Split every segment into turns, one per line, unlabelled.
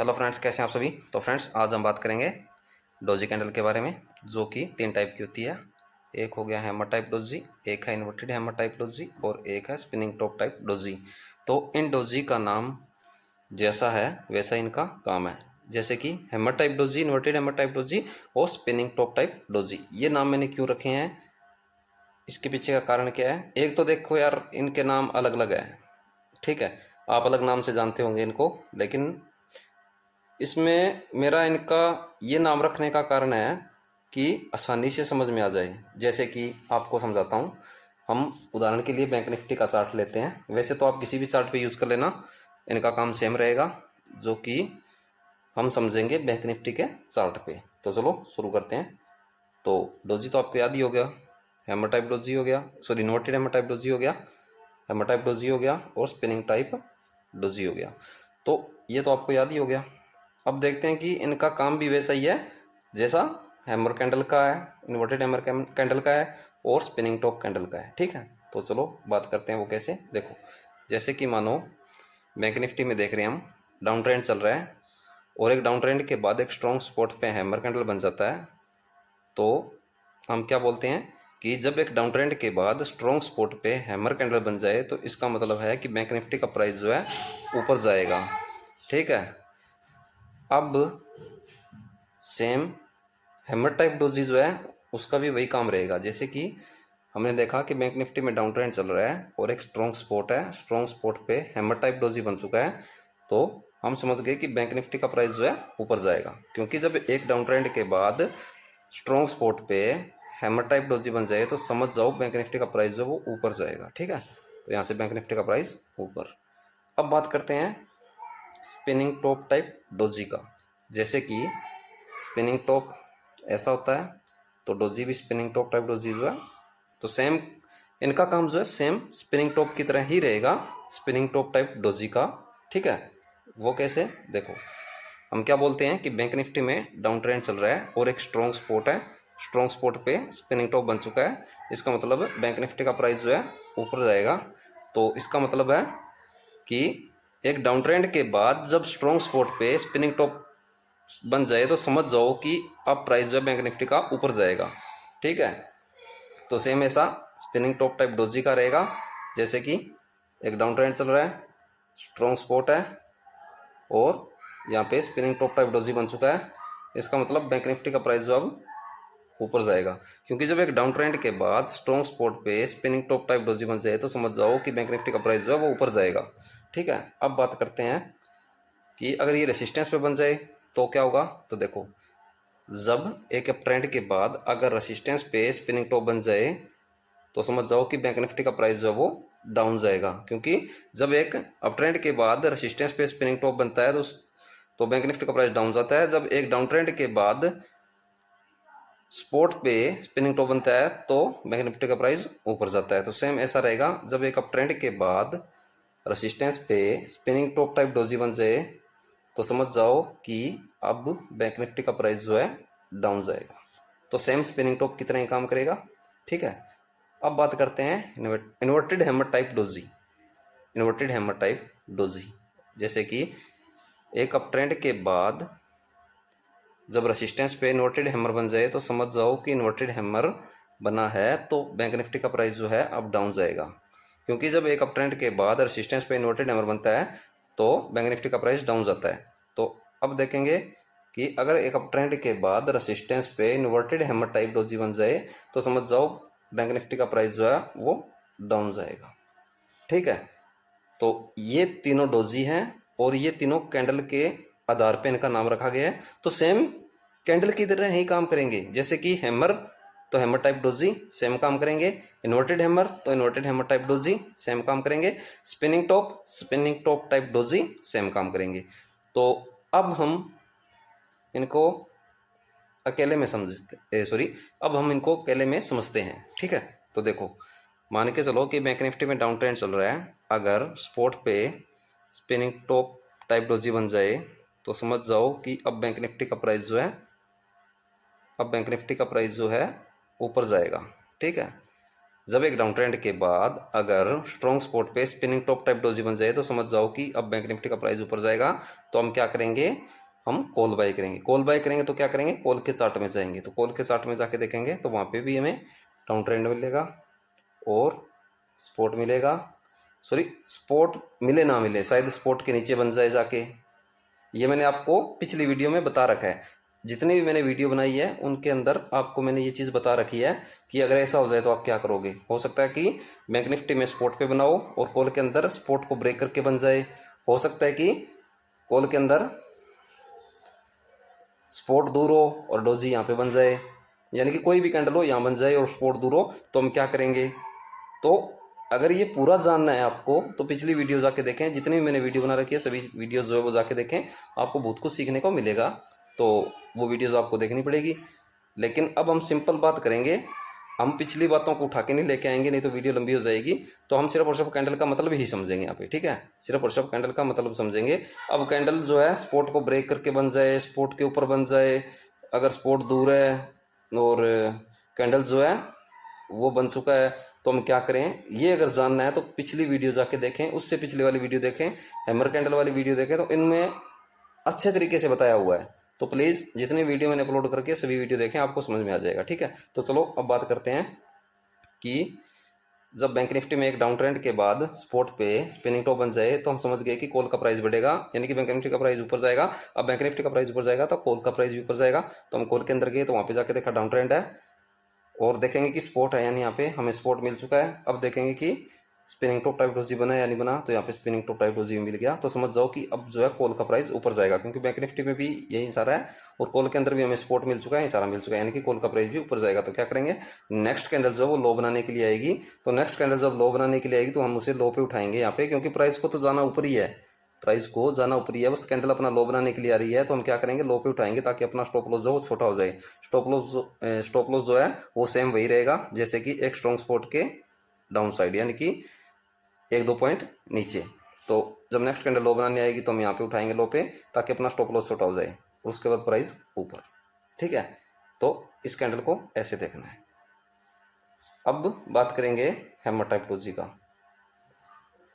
Hello friends, कैसे हैं आप सभी। तो फ्रेंड्स, आज हम बात करेंगे डोजी कैंडल के बारे में, जो कि तीन टाइप की होती है। एक हो गया हैमर टाइप डोजी, एक है इन्वर्टेड हैमर टाइप डोजी और एक है स्पिनिंग टॉप टाइप डोजी। तो इन डोजी का नाम जैसा है वैसा इनका काम है। जैसे कि hammer type doji, inverted hammer type doji और स्पिनिंग टॉप टाइप डोजी। ये नाम मैंने क्यों रखे हैं, इसके पीछे का कारण क्या है। एक तो देखो यार, इनके नाम अलग अलग है, ठीक है। आप अलग नाम से जानते होंगे इनको, लेकिन इसमें मेरा इनका ये नाम रखने का कारण है कि आसानी से समझ में आ जाए। जैसे कि आपको समझाता हूँ। हम उदाहरण के लिए बैंक निफ्टी का चार्ट लेते हैं। वैसे तो आप किसी भी चार्ट पे यूज़ कर लेना, इनका काम सेम रहेगा, जो कि हम समझेंगे बैंक निफ्टी के चार्ट पे। तो चलो शुरू करते हैं। तो डोजी तो आपको याद ही हो गया, हैमर टाइप डोजी हो गया, sorry inverted hammer type doji हो गया, हैमर टाइप डोजी हो गया और स्पिनिंग टाइप डोजी हो गया। तो ये तो आपको याद ही हो गया। अब देखते हैं कि इनका काम भी वैसा ही है जैसा हैमर कैंडल का है, इन्वर्टेड हैमर कैंडल का है और स्पिनिंग टॉप कैंडल का है, ठीक है। तो चलो बात करते हैं वो कैसे। देखो, जैसे कि मानो बैंक निफ्टी में देख रहे हैं हम, डाउन ट्रेंड चल रहा है और एक डाउन ट्रेंड के बाद एक स्ट्रॉन्ग स्पॉट पे हैमर कैंडल बन जाता है। तो हम क्या बोलते हैं कि जब एक डाउन ट्रेंड के बाद स्ट्रॉन्ग स्पॉट पे हैमर कैंडल बन जाए तो इसका मतलब है कि बैंक निफ्टी का प्राइस जो है ऊपर जाएगा, ठीक है। अब सेम हैमर टाइप डोजी जो है उसका भी वही काम रहेगा। जैसे कि हमने देखा कि बैंक निफ्टी में डाउन ट्रेंड चल रहा है और एक स्ट्रॉन्ग स्पॉट है, स्ट्रॉन्ग स्पॉट पे हैमर टाइप डोजी बन चुका है। तो हम समझ गए कि बैंक निफ्टी का प्राइस जो है ऊपर जाएगा, क्योंकि जब एक डाउन ट्रेंड के बाद स्ट्रॉन्ग स्पॉट पे हैमर टाइप डोजी बन जाए तो समझ जाओ बैंक निफ्टी का प्राइस जो वो ऊपर जाएगा, ठीक है। तो यहाँ से बैंक निफ्टी का प्राइस ऊपर। अब बात करते हैं स्पिनिंग टॉप टाइप डोजी का। जैसे कि स्पिनिंग टॉप ऐसा होता है, तो डोजी भी स्पिनिंग टॉप टाइप डोजी जो है, तो सेम इनका काम जो है सेम स्पिनिंग टॉप की तरह ही रहेगा, स्पिनिंग टॉप टाइप डोजी का, ठीक है। वो कैसे, देखो, हम क्या बोलते हैं कि बैंक निफ्टी में डाउन ट्रेंड चल रहा है और एक स्ट्रॉन्ग स्पॉट है, स्ट्रॉन्ग स्पॉट पे स्पिनिंग टॉप बन चुका है। इसका मतलब बैंक निफ्टी का प्राइस जो है ऊपर जाएगा। तो इसका मतलब है कि एक डाउन ट्रेंड के बाद जब स्ट्रॉन्ग स्पॉट पे स्पिनिंग टॉप बन जाए तो समझ जाओ कि अब प्राइस जो है बैंक निफ्टी का ऊपर जाएगा, ठीक है। तो सेम ऐसा स्पिनिंग टॉप टाइप डोजी का रहेगा। जैसे कि एक डाउन ट्रेंड चल रहा है, स्ट्रॉन्ग स्पॉट है और यहाँ पे स्पिनिंग टॉप टाइप डोजी बन चुका है। इसका मतलब बैंक निफ्टी का प्राइस जो अब ऊपर जाएगा, क्योंकि जब एक डाउन ट्रेंड के बाद स्ट्रॉन्ग स्पॉट पे स्पिनिंग टॉप टाइप डोजी बन जाए तो समझ जाओ कि बैंक निफ्टी का प्राइस जो है वो ऊपर जाएगा, ठीक है। अब बात करते हैं कि अगर ये रेसिस्टेंस पे बन जाए तो क्या होगा। तो देखो, जब एक अप ट्रेंड के बाद अगर रेसिस्टेंस पे स्पिनिंग टॉप बन जाए तो समझ जाओ कि बैंक निफ्टी का प्राइस जो है वो डाउन जाएगा, क्योंकि जब एक अप ट्रेंड के बाद रेसिस्टेंस पे स्पिनिंग टॉप बनता है तो बैंक निफ्टी का प्राइस डाउन जाता है। जब एक डाउन ट्रेंड के बाद स्पॉट पे स्पिनिंग टॉप बनता है तो बैंक निफ्टी का प्राइस ऊपर जाता है। तो सेम ऐसा रहेगा, जब एक अप ट्रेंड के बाद रेसिस्टेंस पे स्पिनिंग टॉप टाइप डोजी बन जाए तो समझ जाओ कि अब बैंक निफ्टी का प्राइस जो है डाउन जाएगा। तो सेम स्पिनिंग टॉप की तरह ही काम करेगा, ठीक है। अब बात करते हैं inverted hammer type doji. Inverted hammer type doji, जैसे कि एक अप ट्रेंड के बाद जब रेसिस्टेंस पे इन्वर्टेड हैमर बन जाए तो समझ जाओ कि इन्वर्टेड हैमर बना है तो बैंक निफ्टी का प्राइस जो है अब डाउन जाएगा, क्योंकि जब एक अप ट्रेंड के बाद रेसिस्टेंस पे इन्वर्टेड हैमर बनता है तो बैंक निफ्टी का प्राइस डाउन जाता है। तो अब देखेंगे कि अगर एक अप ट्रेंड के बाद रेसिस्टेंस पे इन्वर्टेड हैमर टाइप डोजी बन जाए तो समझ जाओ बैंक निफ्टी का प्राइस जो है वो डाउन जाएगा, ठीक है। तो ये तीनों डोजी हैं और ये तीनों कैंडल के आधार पे इनका नाम रखा गया है। तो सेम कैंडल की तरह ही काम करेंगे। जैसे कि हैमर तो हैमर टाइप डोजी सेम काम करेंगे, इन्वर्टेड हैमर तो inverted hammer type doji same काम करेंगे, spinning top type doji same काम करेंगे। तो अब हम इनको अकेले में समझते सॉरी अब हम इनको अकेले में समझते हैं, ठीक है। तो देखो, मान के चलो कि बैंक निफ्टी में डाउन ट्रेंड चल रहा है, अगर स्पॉट पे स्पिनिंग टॉप टाइप डोजी बन जाए तो समझ जाओ कि अब बैंक निफ्टी का प्राइस जो है ऊपर जाएगा, ठीक है। जब एक डाउन ट्रेंड के बाद अगर स्ट्रॉन्ग सपोर्ट पे स्पिनिंग टॉप टाइप डोजी बन जाए तो समझ जाओ कि अब बैंक निफ्टी का प्राइस ऊपर जाएगा। तो हम क्या करेंगे, हम कॉल बाय करेंगे। कॉल बाय करेंगे तो क्या करेंगे, कॉल के चार्ट में जाएंगे। तो कॉल के चार्ट में जाके देखेंगे तो वहाँ पे भी हमें डाउन ट्रेंड मिलेगा और सपोर्ट मिलेगा। सॉरी, सपोर्ट मिले ना मिले, शायद सपोर्ट के नीचे बन जाए जाके। ये मैंने आपको पिछली वीडियो में बता रखा है। जितनी भी मैंने वीडियो बनाई है उनके अंदर आपको मैंने ये चीज़ बता रखी है कि अगर ऐसा हो जाए तो आप क्या करोगे। हो सकता है कि बैंक निफ्टी में सपोर्ट पे बनाओ और कॉल के अंदर सपोर्ट को ब्रेक करके बन जाए। हो सकता है कि कॉल के अंदर सपोर्ट दूर हो और डोजी यहाँ पे बन जाए, यानी कि कोई भी कैंडल हो यहाँ बन जाए और सपोर्ट दूर हो। तो हम क्या करेंगे, तो अगर ये पूरा जानना है आपको तो पिछली वीडियो जाके देखें। जितनी भी मैंने वीडियो बना रखी है सभी वीडियोस जो है वो जाके देखें, आपको बहुत कुछ सीखने को मिलेगा। तो वो वीडियोस आपको देखनी पड़ेगी। लेकिन अब हम सिंपल बात करेंगे, हम पिछली बातों को उठा के नहीं लेके आएंगे, नहीं तो वीडियो लंबी हो जाएगी। तो हम सिर्फ और सिर्फ कैंडल का मतलब ही समझेंगे यहाँ पे, ठीक है। सिर्फ और सिर्फ कैंडल का मतलब समझेंगे। अब कैंडल जो है सपोर्ट को ब्रेक करके बन जाए, सपोर्ट के ऊपर बन जाए, अगर सपोर्ट दूर है और कैंडल जो है वो बन चुका है, तो हम क्या करें, ये अगर जानना है तो पिछली वीडियो जाके देखें, उससे पिछली वाली वीडियो देखें, हैमर कैंडल वाली वीडियो देखें। तो इनमें अच्छे तरीके से बताया हुआ है। तो प्लीज़ जितनी वीडियो मैंने अपलोड करके सभी वीडियो देखें, आपको समझ में आ जाएगा, ठीक है। तो चलो अब बात करते हैं कि जब बैंक निफ्टी में एक डाउन ट्रेंड के बाद सपोर्ट पे स्पिनिंग टॉप बन जाए तो हम समझ गए कि कॉल का प्राइस बढ़ेगा, यानी कि बैंक निफ्टी का प्राइस ऊपर जाएगा। अब बैंक निफ्टी का प्राइस ऊपर जाएगा तो कॉल का प्राइस भी ऊपर जाएगा। तो हम कॉल के अंदर गए तो वहाँ पे जाके देखा डाउन ट्रेंड है और देखेंगे कि सपोर्ट है, यानी यहाँ पे हमें सपोर्ट मिल चुका है। अब देखेंगे कि स्पिनिंग टॉप टाइप डोजी बना या नहीं बना। तो यहाँ पे स्पिनिंग टॉप टाइप डोजी मिल गया। तो समझ जाओ कि अब जो है कॉल का प्राइस ऊपर जाएगा, क्योंकि बैंक निफ्टी में भी यही सारा है और कॉल के अंदर भी हमें सपोर्ट मिल चुका है, ये सारा मिल चुका है, यानी कि कॉल का प्राइस भी ऊपर जाएगा। तो क्या करेंगे, नेक्स्ट कैंडल जो है वो लो बनाने के लिए आएगी। तो नेक्स्ट कैंडल जब लो बनाने के लिए आएगी तो हम उसे लो पे उठाएंगे यहाँ पे, क्योंकि प्राइस को तो जाना ऊपर ही है, प्राइस को जाना ऊपरी है, बस कैंडल अपना लो बनाने के लिए आ रही है। तो हम क्या करेंगे, लो पे उठाएंगे ताकि अपना स्टॉप लॉस जो वो छोटा हो जाए। स्टॉप लॉस जो है वो सेम वही रहेगा जैसे कि एक स्ट्रॉन्ग सपोर्ट के डाउन साइड, यानी कि एक दो पॉइंट नीचे। तो जब नेक्स्ट कैंडल लो बनाने आएगी तो हम यहाँ पे उठाएंगे लो पे, ताकि अपना स्टॉप लॉस छोटा हो जाए, उसके बाद प्राइस ऊपर, ठीक है। तो इस कैंडल को ऐसे देखना है। अब बात करेंगे हैमर टाइप डोजी का,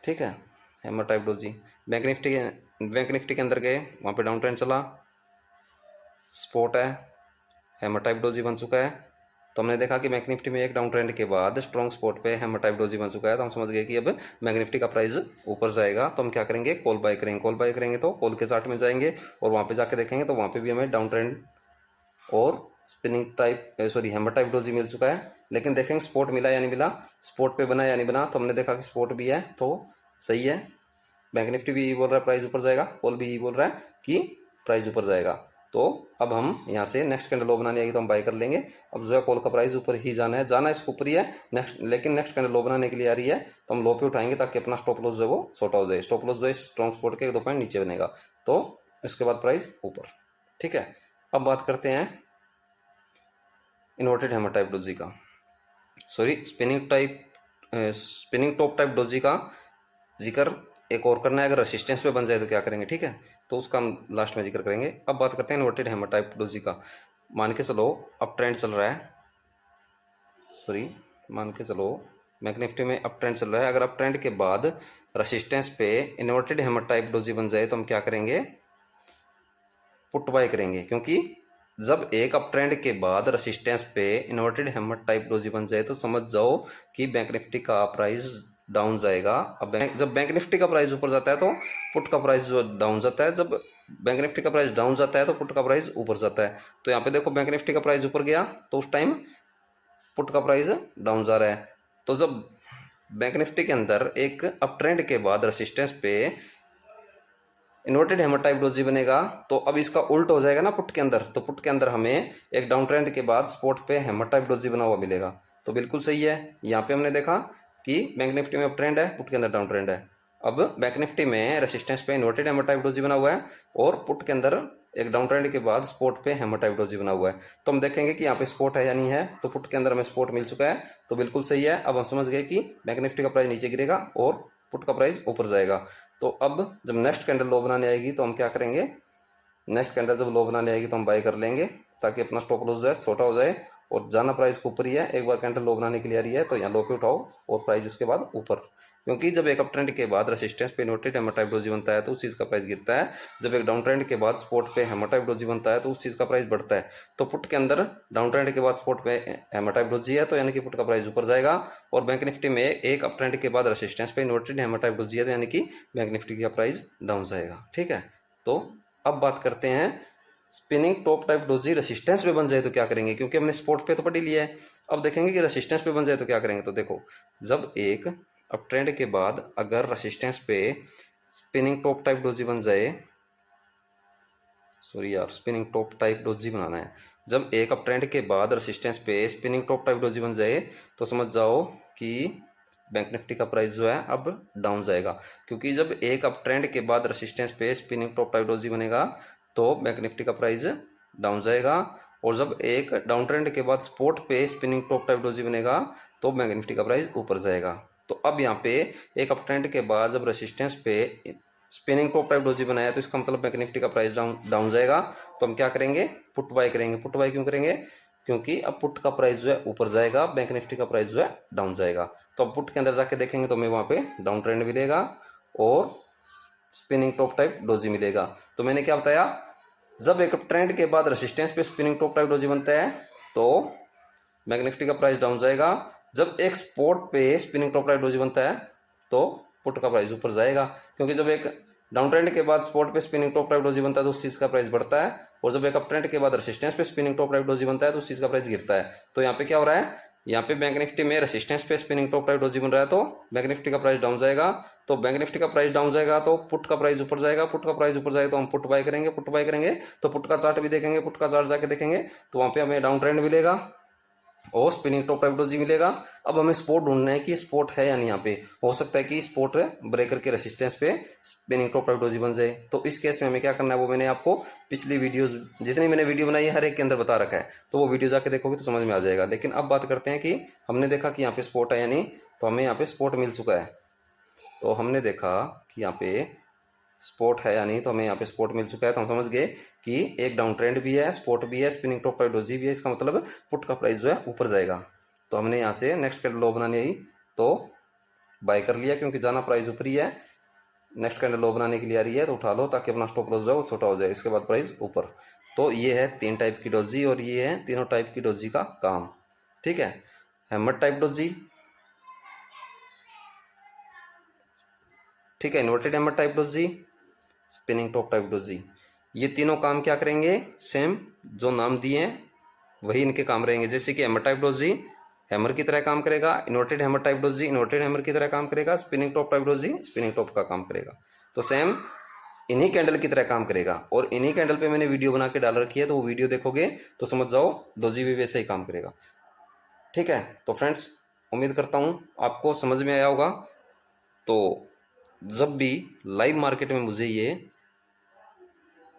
ठीक है। Hammer type doji bank Nifty के अंदर गए, वहाँ पे डाउन ट्रेंड चला, सपोर्ट है, हैमर टाइप डोजी बन चुका है। तो हमने देखा कि बैंक निफ्टी में एक डाउन ट्रेंड के बाद स्ट्रॉन्ग सपोर्ट पे हैमर टाइप डोजी बन चुका है। तो हम समझ गए कि अब बैंक निफ्टी का प्राइस ऊपर जाएगा। तो हम क्या करेंगे, कॉल बाय करेंगे। कॉल बाय करेंगे तो कॉल के चार्ट में जाएंगे और वहाँ पे जाके देखेंगे तो वहाँ पे भी हमें डाउन ट्रेंड और spinning type hammer type doji मिल चुका है। लेकिन देखेंगे सपोर्ट मिला या नहीं मिला, सपोर्ट पे बना या नहीं बना। तो हमने देखा कि सपोर्ट भी है, तो सही है। बैंक निफ्टी भी बोल रहा है प्राइस ऊपर जाएगा, कॉल भी बोल रहा है कि प्राइस ऊपर जाएगा। तो अब हम यहाँ से नेक्स्ट कैंडल लो बनाने आएगी तो हम बाय कर लेंगे। अब जो है कॉल का प्राइस ऊपर ही जाना है, जाना इसको ऊपर ही है नेक्स्ट, लेकिन नेक्स्ट कैंडल लो बनाने के लिए आ रही है तो हम लो पे उठाएंगे ताकि अपना स्टॉप लॉस जो है वो छोटा हो जाए। स्टॉप लॉस जो है स्ट्रॉन्ग सपोर्ट के एक दो पॉइंट नीचे बनेगा, तो इसके बाद प्राइस ऊपर, ठीक है। अब बात करते हैं इन्वर्टेड हैमर टाइप डोजी का, sorry spinning top type doji का जिक्र एक और करना है। अगर रेसिस्टेंस पे बन जाए तो क्या करेंगे, ठीक है। तो उसका हम लास्ट में जिक्र करेंगे। अब बात करते हैं इन्वर्टेड हैमर टाइप डोजी का। मान के चलो अप ट्रेंड चल रहा है, सॉरी मान के चलो बैंक निफ्टी में अप ट्रेंड चल रहा है। अगर अप ट्रेंड के बाद रेसिस्टेंस पे इन्वर्टेड हैमर टाइप डोजी बन जाए तो हम क्या करेंगे, पुट बाय करेंगे। क्योंकि जब एक अप ट्रेंड के बाद रेसिस्टेंस पे इन्वर्टेड हैमर टाइप डोजी बन जाए तो समझ जाओ कि बैंक निफ्टी का प्राइस डाउन जाएगा। अब जब बैंक निफ्टी का प्राइस ऊपर जाता है तो पुट का प्राइस जो डाउन जाता है, जब बैंक निफ्टी का प्राइस डाउन जाता है तो पुट का प्राइस ऊपर जाता है। तो यहाँ पे देखो बैंक निफ्टी का प्राइस ऊपर गया तो उस टाइम पुट का प्राइस डाउन जा रहा है। तो जब बैंक निफ्टी के अंदर एक अप ट्रेंड के बाद रेसिस्टेंस पे इन्वर्टेड हैमर टाइप डोजी बनेगा तो अब इसका उल्ट हो जाएगा ना पुट के अंदर। तो पुट के अंदर हमें एक डाउन ट्रेंड के बाद सपोर्ट पे हैमर टाइप डोजी बना हुआ मिलेगा। तो बिल्कुल सही है। यहाँ पे हमने देखा कि बैंक निफ्टी में अप ट्रेंड है, पुट के अंदर डाउन ट्रेंड है। अब बैंक निफ्टी में रेसिस्टेंस पे इन्वर्टेड हैमर टाइप डोजी बना हुआ है और पुट के अंदर एक डाउन ट्रेंड के बाद सपोर्ट पे हैमर टाइप डोजी बना हुआ है। तो हम देखेंगे कि यहाँ पे सपोर्ट है या नहीं है। तो पुट के अंदर हमें सपोर्ट मिल चुका है, तो बिल्कुल सही है। अब हम समझ गए कि बैंक निफ्टी का प्राइस नीचे गिरेगा और पुट का प्राइस ऊपर जाएगा। तो अब जब नेक्स्ट कैंडल लो बनाने आएगी तो हम क्या करेंगे, नेक्स्ट कैंडल जब लो बनाने आएगी तो हम बाय कर लेंगे ताकि अपना स्टॉप लॉस जो है छोटा हो जाए और जाना प्राइस को ऊपर ही है। एक बार कैंडल लो बनाने के लिए आ रही है तो यहाँ लो पे उठाओ और प्राइस उसके बाद ऊपर, क्योंकि जब एक अप ट्रेंड के बाद रेसिस्टेंस पे इन्वर्टेड हैमर टाइप डोजी बनता है तो उस चीज़ का प्राइस गिरता है। जब एक डाउन ट्रेंड के बाद स्पॉट पे हैमर टाइप डोजी बनता है तो उस चीज़ का प्राइस बढ़ता है। तो पुट के अंदर डाउन ट्रेंड के बाद स्पॉट पे हैमर टाइप डोजी है तो यानी कि पुट का प्राइस ऊपर जाएगा, और बैंक निफ्टी में एक अप ट्रेंड के बाद रेसिस्टेंस पे इन्वर्टेड हैमर टाइप डोजी है तो यानी कि बैंक निफ्टी का प्राइस डाउन जाएगा। ठीक है, तो अब बात करते हैं spinning top type doji resistance पे बन जाए तो क्या करेंगे, क्योंकि हमने स्पॉट पे तो पढ़ ही लिया है। अब देखेंगे कि रेसिस्टेंस पे बन जाए तो क्या करेंगे। तो देखो, जब एक अप ट्रेंड के बाद अगर रेसिस्टेंस पे स्पिनिंग टॉप टाइप डोजी बन जाए, सॉरी यार, स्पिनिंग टॉप टाइप डोजी बनाना है। जब एक अप ट्रेंड के बाद रेसिस्टेंस पे स्पिनिंग टॉप टाइप डोजी बन जाए तो समझ जाओ कि बैंक निफ्टी का प्राइस जो है अब डाउन जाएगा, क्योंकि जब एक अप ट्रेंड के बाद रेसिस्टेंस पे स्पिनिंग टॉप टाइप डोजी बनेगा तो बैंक निफ्टी का प्राइस डाउन जाएगा, और जब एक डाउन ट्रेंड के बाद स्पॉट पे स्पिनिंग टॉप टाइप डोजी बनेगा तो बैंक निफ्टी का प्राइस ऊपर जाएगा। तो अब यहाँ पे एक अप ट्रेंड के बाद जब रेसिस्टेंस पे स्पिनिंग टॉप टाइप डोजी बनाया तो इसका मतलब बैंक निफ्टी का प्राइस डाउन जाएगा। तो हम क्या करेंगे, पुट बाय करेंगे। पुट बाय क्यों करेंगे, क्योंकि अब पुट का प्राइस जो है ऊपर जाएगा, बैंक निफ्टी का प्राइस जो है डाउन जाएगा। तो अब पुट के अंदर जाके देखेंगे तो हमें वहाँ पे डाउन ट्रेंड मिलेगा और स्पिनिंग टॉप टाइप डोजी मिलेगा। तो मैंने क्या बताया, जब एक ट्रेंड के बाद रेसिस्टेंस पे स्पिनिंग टॉप टाइप डोजी बनता है तो बैंक निफ्टी का प्राइस डाउन जाएगा। जब एक स्पॉट पे स्पिनिंग टॉप टाइप डोजी बनता है तो पुट का प्राइस ऊपर जाएगा, क्योंकि जब एक डाउन ट्रेंड के बाद स्पॉट पे स्पिनिंग टॉप टाइप डोजी बनता है तो उस चीज़ का प्राइस बढ़ता है, और जब एक अप ट्रेंड के बाद रेसिस्टेंस पे स्पिनिंग टॉप टाइप डोजी बनता है तो उस चीज़ का प्राइस गिरता है। तो यहाँ पे क्या हो रहा है, यहाँ पे बैंक निफ्टी में रेसिस्टेंस पे स्पिनिंग टॉप टाइप डोजी बन रहा है तो बैंक निफ्टी का प्राइस डाउन जाएगा। तो बैंक निफ्टी का प्राइस डाउन जाएगा तो पुट का प्राइस ऊपर जाएगा। पुट का प्राइस ऊपर जाएगा तो हम पुट बाय करेंगे। पुट बाय करेंगे तो पुट का चार्ट भी देखेंगे। पुट का चार्ट जाके देखेंगे तो वहाँ पे हमें डाउन ट्रेंड मिलेगा और स्पिनिंग टॉप टाइप डोजी मिलेगा। अब हमें स्पॉट ढूंढना है कि स्पॉट है या नहीं। यहाँ पे हो सकता है कि स्पॉट ब्रेकर के रेसिस्टेंस पे स्पिनिंग टॉप टाइप डोजी बन जाए। तो इस केस में हमें क्या करना है वो मैंने आपको पिछली वीडियोस जितनी मैंने वीडियो बनाई है हर एक के अंदर बता रखा है, तो वो वीडियो जाके देखोगे तो समझ में आ जाएगा। लेकिन अब बात करते हैं कि हमने देखा कि यहाँ पे स्पॉट है या नहीं, तो हमें यहाँ पे स्पॉट मिल चुका है। तो हमने देखा कि यहाँ पे स्पॉट है या नहीं, तो हमें यहाँ पे स्पॉट मिल चुका है। तो हम समझ गए कि एक डाउन ट्रेंड भी है, स्पॉट भी है, स्पिनिंग टॉप टाइप डोजी भी है। इसका मतलब पुट का प्राइस जो है ऊपर जाएगा। तो हमने यहाँ से नेक्स्ट कैंडल लो बनानी आई तो बाय कर लिया, क्योंकि जाना प्राइस ऊपर ही है। नेक्स्ट कैंडल लो बनाने के लिए आ रही है तो उठा लो ताकि अपना स्टॉप लॉस जो है वो छोटा हो जाए, इसके बाद प्राइस ऊपर। तो ये है 3 टाइप की डोजी और ये है तीनों टाइप की डोजी का काम। ठीक है, हैमर टाइप डोजी, ठीक है, inverted hammer type doji, spinning top type doji, ये तीनों काम क्या करेंगे, सेम जो नाम दिए हैं वही इनके काम रहेंगे। जैसे कि हैमर टाइप डोजी हैमर की तरह काम करेगा, inverted hammer type doji inverted hammer की तरह काम करेगा, spinning top type doji spinning top का काम करेगा। तो सेम इन्हीं कैंडल की तरह काम करेगा, और इन्हीं कैंडल पे मैंने वीडियो बना के डाल रखी है, तो वो वीडियो देखोगे तो समझ जाओ डोजी भी वैसे ही काम करेगा। ठीक है, तो फ्रेंड्स उम्मीद करता हूँ आपको समझ में आया होगा। तो जब भी लाइव मार्केट में मुझे ये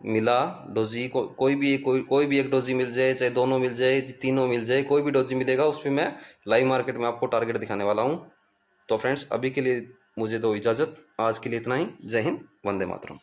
मिला डोजी को, कोई भी एक डोजी मिल जाए, चाहे दोनों मिल जाए, तीनों मिल जाए, कोई भी डोजी मिलेगा उस पर मैं लाइव मार्केट में आपको टारगेट दिखाने वाला हूँ। तो फ्रेंड्स अभी के लिए मुझे दो इजाज़त, आज के लिए इतना ही। जय हिंद, वंदे मातरम।